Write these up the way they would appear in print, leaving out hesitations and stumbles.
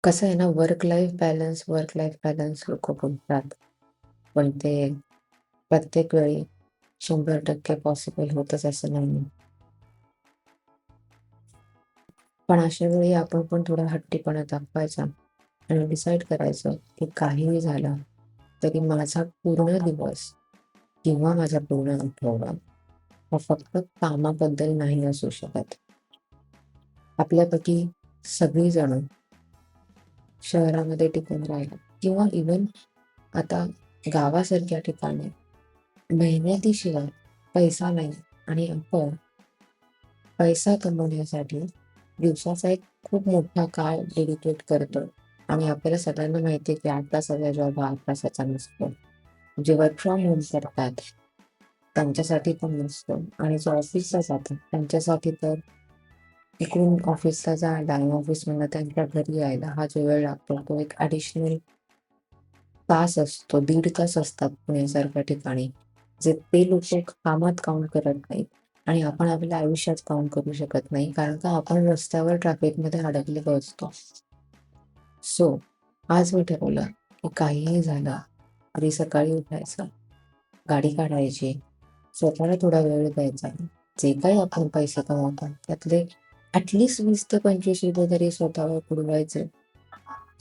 कसं आहे ना, वर्क लाईफ बॅलन्स लोकं बोलतात. पण ते प्रत्येक वेळी 100% पॉसिबल होतच असं नाही. पण अशा वेळी आपण पण थोडा हट्टीपणा दाखवायचा आणि डिसाईड करायचं, की काहीही झालं तरी माझा पूर्ण दिवस किंवा माझा पूर्ण आठवडा हा फक्त कामाबद्दल नाही असू शकत. आपल्यापैकी सगळीजण शहरामध्ये टिकून राहिला किंवा इव्हन आता गावासारख्या ठिकाणी मेहनतीशिवाय पैसा नाही आणि आपण पैसा कमवण्यासाठी दिवसाचा एक खूप मोठा काळ डेडिकेट करतो आणि आपल्याला सगळ्यांना माहिती आहे की 8 तासाचा जॉब हा 8 तासाचा नसतो. जे वर्क फ्रॉम होम करतात त्यांच्यासाठी पण नसतो आणि जो ऑफिसला जातात त्यांच्यासाठी तर इकडून ऑफिसला जायला आणि ऑफिसमधनं त्यांच्या घरी यायला हा जो वेळ लागतो तो एक ॲडिशनल तास असतो, 1.5 तास असतात पुण्यासारख्या ठिकाणी, जे ते लोकं कामात काउंट करत नाहीत आणि आपण आपल्या आयुष्यात काउंट करू शकत नाही, कारण का आपण रस्त्यावर ट्रॅफिकमध्ये अडकलेलो असतो. सो आज मी ठरवलं, की काहीही झालं तरी सकाळी उठायचं, गाडी काढायची, स्वतःला थोडा वेळ द्यायचा. जे काही आपण पैसे कमवतो त्यातले ॲटलीस्ट 20 ते 25 रुपये तरी स्वतःवर पुरवायचे.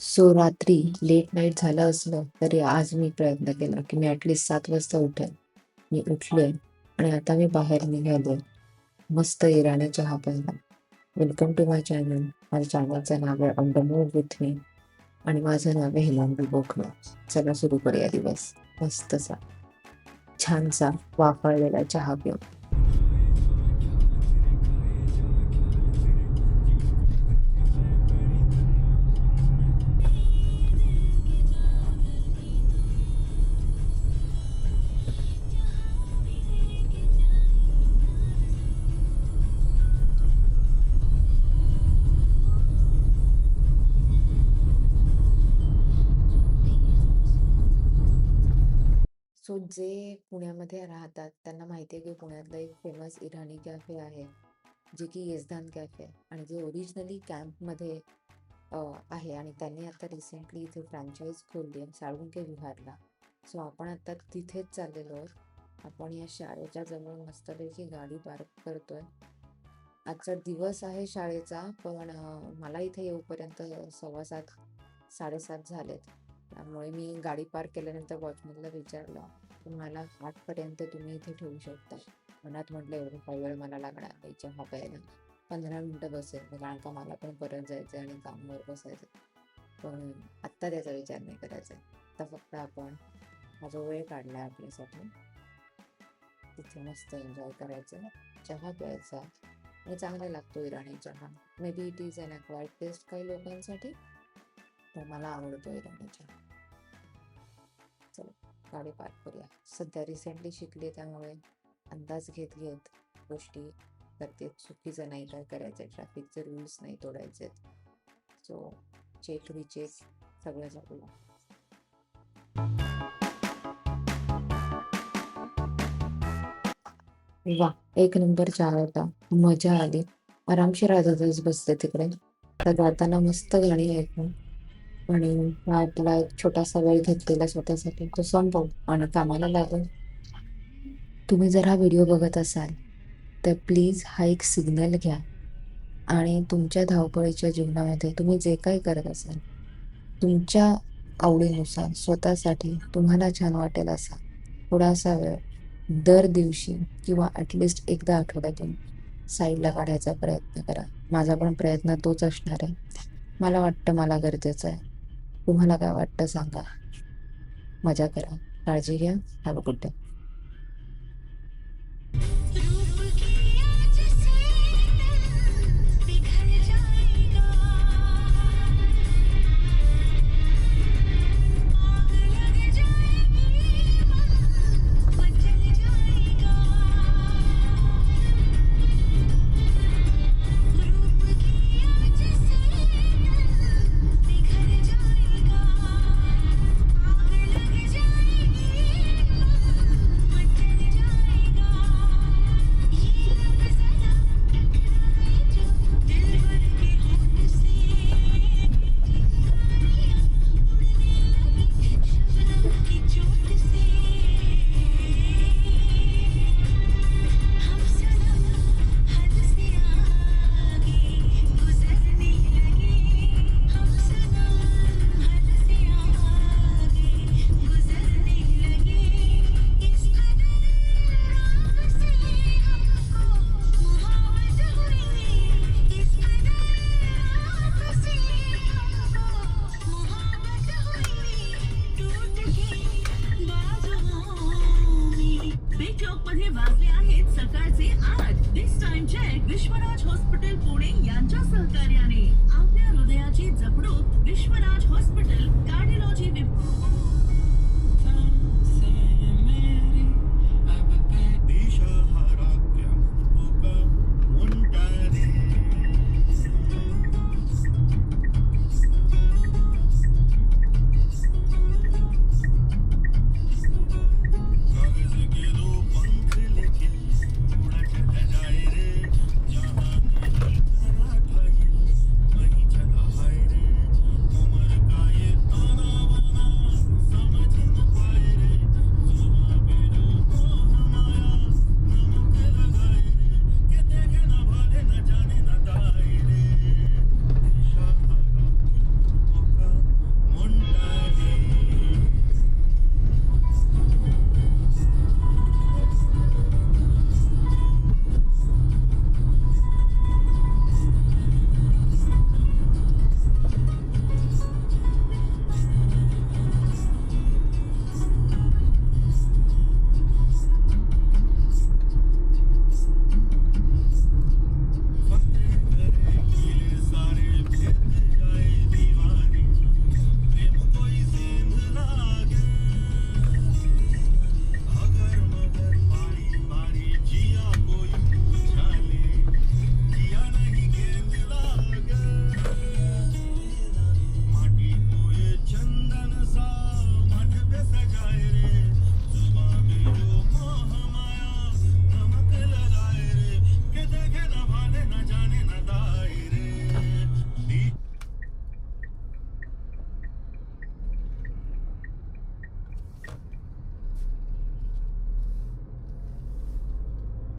सो रात्री लेट नाईट झालं असलं तरी आज मी प्रयत्न केला, की मी ॲटलीस्ट 7 वाजता उठेन. मी उठले आणि आता मी बाहेर निघाले. मस्त इराणी चहा प्यायला. Welcome to my channel. माझ्या चॅनलचं नाव आहे on the move with me आणि माझं नाव आहे हेमांगी गोखले. चला सुरू करूया दिवस. मस्तसा, छानसा वाफाळलेला चहा पिऊन. सो जे पुण्यामध्ये राहतात त्यांना माहिती आहे की पुण्यातलं एक फेमस इराणी कॅफे आहे, जे की येझदान कॅफे आहे आणि जे ओरिजिनली कॅम्पमध्ये आहे आणि त्यांनी आता रिसेंटली इथे फ्रँचाईज खोलली आहे साळुंके विहारला. सो आपण आता तिथेच चाललेलो आहोत. आपण या शाळेच्या जवळ मस्तपैकी गाडी पार्क करतोय. आजचा दिवस आहे शाळेचा, पण मला इथे येऊपर्यंत 7:15 7:30 झालेत. त्यामुळे मी गाडी पार्क केल्यानंतर वॉचमनला विचारलं, की मला 8पर्यंत तुम्ही इथे ठेवू शकता. मनात म्हटलं एवढं काही वेळ मला लागणार नाही चहा प्यायला. 15 मिनटं बसेल मी, कारण का मला पण परत जायचं आणि कामावर बसायचं. पण आत्ता त्याचा विचार नाही करायचा. आता फक्त आपण हा जो वेळ काढला आपल्यासाठी तिथे मस्त एन्जॉय करायचं, चहा प्यायचा आणि चांगला लागतो इराणी चहा. Maybe it is an acquired taste काही लोकांसाठी, तर मला आवडतो इराणी चहा. चला गाडी पार्क करूया. सध्या रिसेंटली शिकले त्यामुळे अंदाज घेत घेत गोष्टी करते. चुकीचं नाही काय करायचं, ट्रॅफिकचे रूल्स नाही तोडायचे. सो चेक रिचेक सगळं चालू. वा, एक नंबर चहा होता. मजा आली. आरामशीर आजच बसते तिकडे. तर जाताना मस्त गाणी ऐकून आणि हा आपला एक छोटासा वेळ घेतलेला स्वतःसाठी तो संपवू आणि कामाला लागू. तुम्ही जर हा व्हिडिओ बघत असाल तर प्लीज हा एक सिग्नल घ्या आणि तुमच्या धावपळीच्या जीवनामध्ये तुम्ही जे काही करत असाल तुमच्या आवडीनुसार स्वतःसाठी तुम्हाला छान वाटेल असा थोडासा वेळ दर दिवशी किंवा ॲटलिस्ट एकदा आठवड्यातून साईडला काढायचा प्रयत्न करा. माझा पण प्रयत्न तोच असणार आहे. मला वाटतं मला गरजेचं आहे. तुम्हाला काय वाटतं सांगा. मजा करा, काळजी घ्या. Have a good day. Check Vishwaraj hospital Pune यांच्या सहकार्याने आपल्या हृदयाची जपणूक विश्वराज हॉस्पिटल कार्डिओलॉजी विभाग